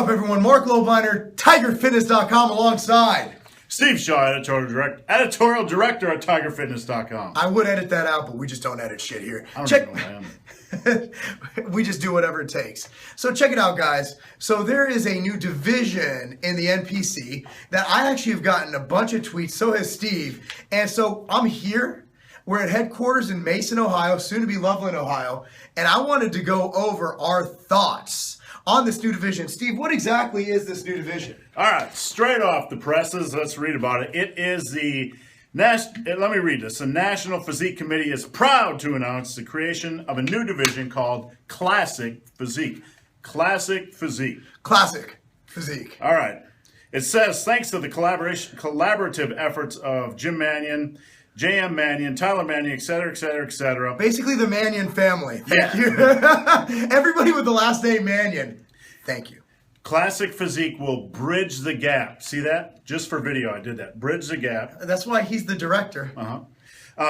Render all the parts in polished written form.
up, everyone? Marc Lobliner, TigerFitness.com, alongside Steve Shaw, editorial director at TigerFitness.com. I would edit that out, but we just don't edit shit here. I don't know who I am. We just do whatever it takes. So check it out, guys. So there is a new division in the NPC that I actually have gotten a bunch of tweets. So has Steve. And so I'm here. We're at headquarters in Mason, Ohio, soon to be Loveland, Ohio. And I wanted to go over our thoughts on this new division. Steve, what exactly is this new division? All right, straight off the presses, let's read about it. It is the let me read this. The National Physique Committee is proud to announce the creation of a new division called Classic Physique. Classic Physique. Classic Physique. All right. It says, thanks to the collaborative efforts of Jim Mannion, J.M. Mannion, Tyler Mannion, et cetera, et cetera, et cetera. Basically the Mannion family. Thank you. Everybody with the last name Mannion. Thank you. Classic Physique will bridge the gap. See that? Just for video, I did that. Bridge the gap. That's why he's the director.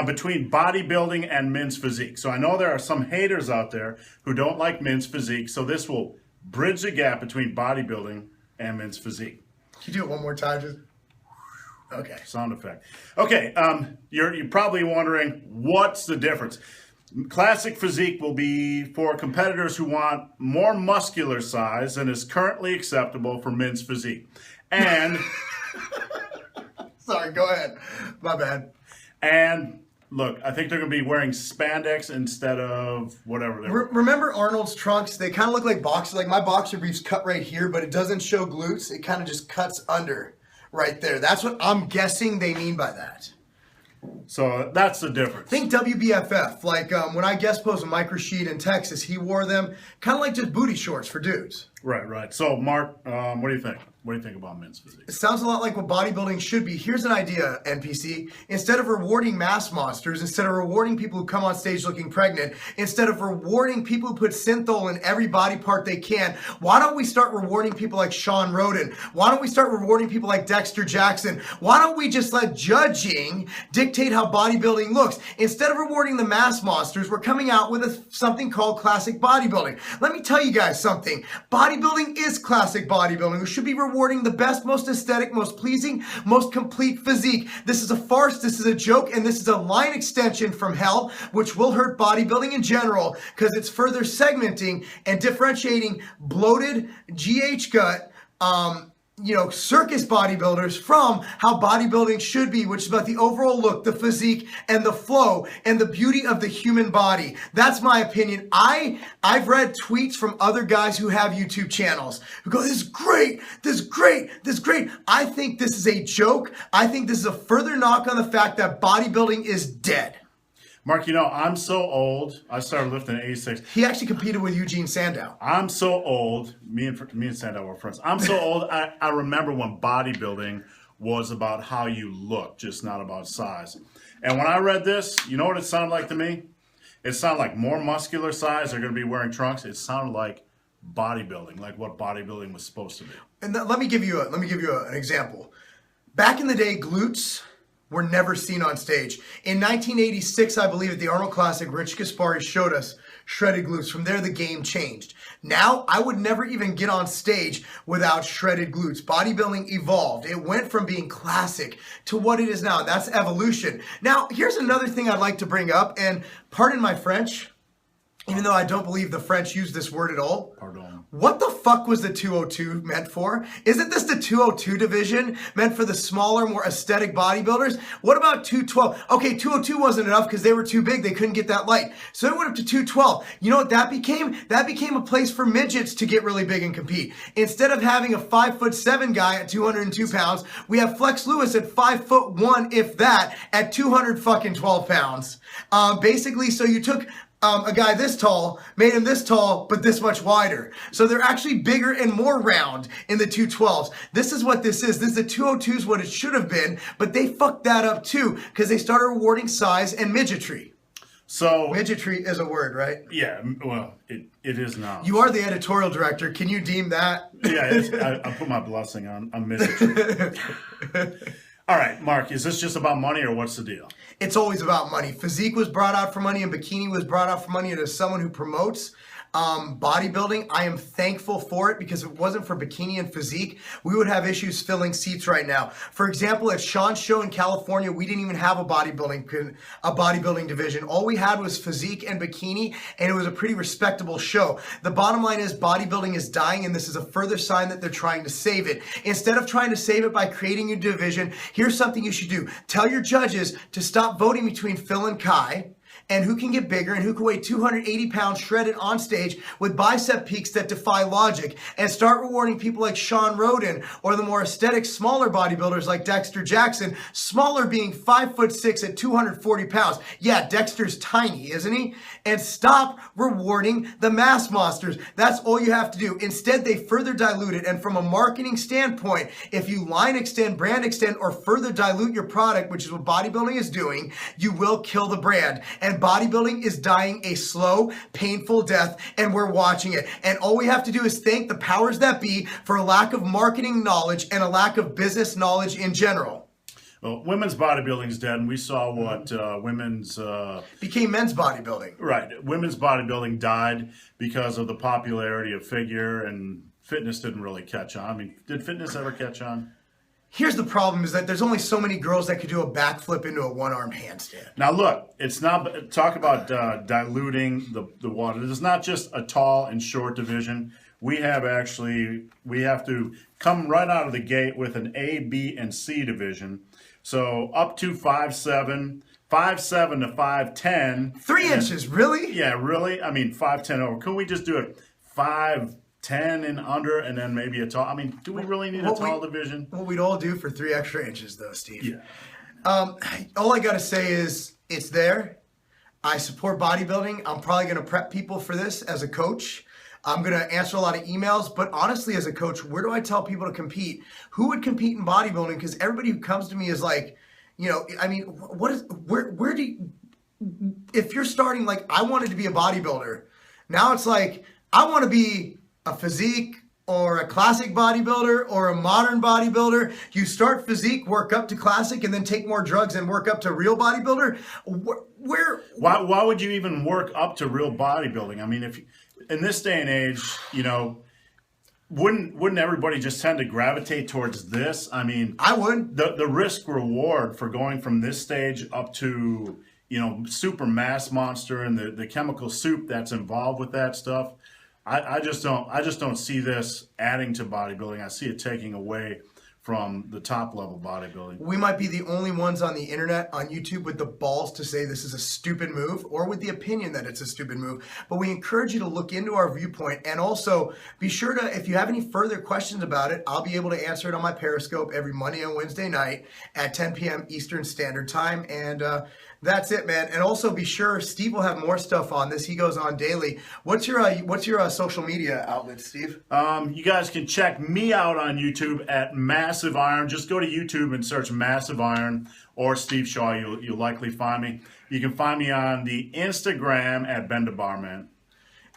Between bodybuilding and men's physique. So I know there are some haters out there who don't like men's physique. So this will bridge the gap between bodybuilding and men's physique. Can you do it one more time? Just... Okay. Sound effect. Okay, you're probably wondering, what's the difference? Classic Physique will be for competitors who want more muscular size than is currently acceptable for men's physique. And... Sorry, go ahead. My bad. And... Look, I think they're going to be wearing spandex instead of whatever they're Remember Arnold's trunks? They kind of look like boxers. Like my boxer briefs cut right here, but it doesn't show glutes. It kind of just cuts under right there. That's what I'm guessing they mean by that. So that's the difference. Think WBFF. Like when I guest posed with Mike Rashid in Texas, he wore them kind of like just booty shorts for dudes. Right. So, Mark, what do you think? What do you think about men's physique? It sounds a lot like what bodybuilding should be. Here's an idea, NPC. Instead of rewarding mass monsters, instead of rewarding people who come on stage looking pregnant, instead of rewarding people who put synthol in every body part they can, why don't we start rewarding people like Sean Roden? Why don't we start rewarding people like Dexter Jackson? Why don't we just let judging dictate how bodybuilding looks? Instead of rewarding the mass monsters, we're coming out with something called classic bodybuilding. Let me tell you guys something. Bodybuilding is classic bodybuilding. We should be rewarding the best, most aesthetic, most pleasing, most complete physique. This is a farce, this is a joke, and this is a line extension from hell, which will hurt bodybuilding in general because it's further segmenting and differentiating bloated GH gut, circus bodybuilders from how bodybuilding should be, which is about the overall look, the physique, and the flow, and the beauty of the human body. That's my opinion. I've read tweets from other guys who have YouTube channels who go, this is great, this is great, this is great. I think this is a joke. I think this is a further knock on the fact that bodybuilding is dead. Mark, I'm so old. I started lifting at 86. He actually competed with Eugene Sandow. I'm so old. Me and Sandow were friends. I'm so old. I remember when bodybuilding was about how you look, just not about size. And when I read this, you know what it sounded like to me? It sounded like more muscular size. They're going to be wearing trunks. It sounded like bodybuilding, like what bodybuilding was supposed to be. And let me give you an example. Back in the day, glutes were never seen on stage. In 1986, I believe, at the Arnold Classic, Rich Gaspari showed us shredded glutes. From there, the game changed. Now, I would never even get on stage without shredded glutes. Bodybuilding evolved. It went from being classic to what it is now. That's evolution. Now, here's another thing I'd like to bring up, and pardon my French, even though I don't believe the French use this word at all. Pardon. What the fuck was the 202 meant for? Isn't this the 202 division meant for the smaller, more aesthetic bodybuilders? What about 212? Okay, 202 wasn't enough because they were too big. They couldn't get that light. So it went up to 212. You know what that became? That became a place for midgets to get really big and compete. Instead of having a 5'7" guy at 202 pounds, we have Flex Lewis at 5'1", if that, at 212 pounds. Basically, so you took a guy this tall, made him this tall, but this much wider. So they're actually bigger and more round in the 212s. This is what this is. This is the 202s, what it should have been, but they fucked that up too because they started rewarding size and midgetry. So midgetry is a word, right? Yeah, well, it is now. You are the editorial director. Can you deem that? Yeah, I put my blessing on midgetry. All right, Mark, is this just about money or what's the deal? It's always about money. Physique was brought out for money and bikini was brought out for money. And as someone who promotes bodybuilding. I am thankful for it because if it wasn't for bikini and physique, we would have issues filling seats right now. For example, at Sean's show in California, we didn't even have a bodybuilding division. All we had was physique and bikini, and it was a pretty respectable show. The bottom line is bodybuilding is dying, and this is a further sign that they're trying to save it. Instead of trying to save it by creating a division, here's something you should do. Tell your judges to stop voting between Phil and Kai, and who can get bigger and who can weigh 280 pounds shredded on stage with bicep peaks that defy logic, and start rewarding people like Sean Roden or the more aesthetic, smaller bodybuilders like Dexter Jackson, smaller being 5'6" at 240 pounds. Yeah, Dexter's tiny, isn't he? And stop rewarding the mass monsters. That's all you have to do. Instead, they further dilute it. And from a marketing standpoint, if you line extend, brand extend, or further dilute your product, which is what bodybuilding is doing, you will kill the brand. And bodybuilding is dying a slow, painful death, and we're watching it. And all we have to do is thank the powers that be for a lack of marketing knowledge and a lack of business knowledge in general. Well, women's bodybuilding is dead, and we saw what women's... became men's bodybuilding. Right. Women's bodybuilding died because of the popularity of figure, and fitness didn't really catch on. I mean, did fitness ever catch on? Here's the problem is that there's only so many girls that could do a backflip into a one-arm handstand. Now look, it's not, talk about diluting the water. It's not just a tall and short division. We have to come right out of the gate with an A, B, and C division. So up to 5'7", 5'7" to 5'10". 3 inches, really? Yeah, really? I mean, 5'10" over. Can we just do it 5'10" and under, and then maybe a tall? I mean, do we really need a tall division? What we'd all do for 3 extra inches, though, Steve. Yeah. All I got to say is it's there. I support bodybuilding. I'm probably going to prep people for this as a coach. I'm going to answer a lot of emails, but honestly, as a coach, where do I tell people to compete? Who would compete in bodybuilding? Because everybody who comes to me is like, you know, I mean, where do you, if you're starting, like, I wanted to be a bodybuilder. Now it's like, I want to be a physique or a classic bodybuilder or a modern bodybuilder. You start physique, work up to classic, and then take more drugs and work up to real bodybuilder. Why would you even work up to real bodybuilding? I mean, if in this day and age, you know, wouldn't everybody just tend to gravitate towards this? I mean, I would. The risk reward for going from this stage up to, you know, super mass monster and the chemical soup that's involved with that stuff. I just don't see this adding to bodybuilding. I see it taking away from the top level bodybuilding. We might be the only ones on the internet, on YouTube, with the balls to say this is a stupid move, or with the opinion that it's a stupid move. But we encourage you to look into our viewpoint, and also be sure to, if you have any further questions about it, I'll be able to answer it on my Periscope every Monday and Wednesday night at 10 p.m. Eastern Standard Time. And that's it, man. And also be sure, Steve will have more stuff on this. He goes on daily. What's your social media outlet, Steve? You guys can check me out on YouTube at Massive Iron. Just go to YouTube and search Massive Iron or Steve Shaw. You'll likely find me. You can find me on the Instagram at Ben the Barman.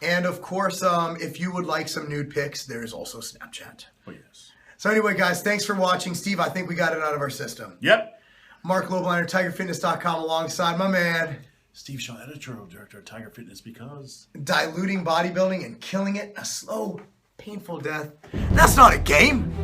And of course, if you would like some nude pics, there's also Snapchat. Oh yes. So anyway, guys, thanks for watching. Steve, I think we got it out of our system. Yep. Marc Lobliner, TigerFitness.com, alongside my man Steve Shaw, editorial director of Tiger Fitness, because diluting bodybuilding and killing it a slow, painful death. That's not a game.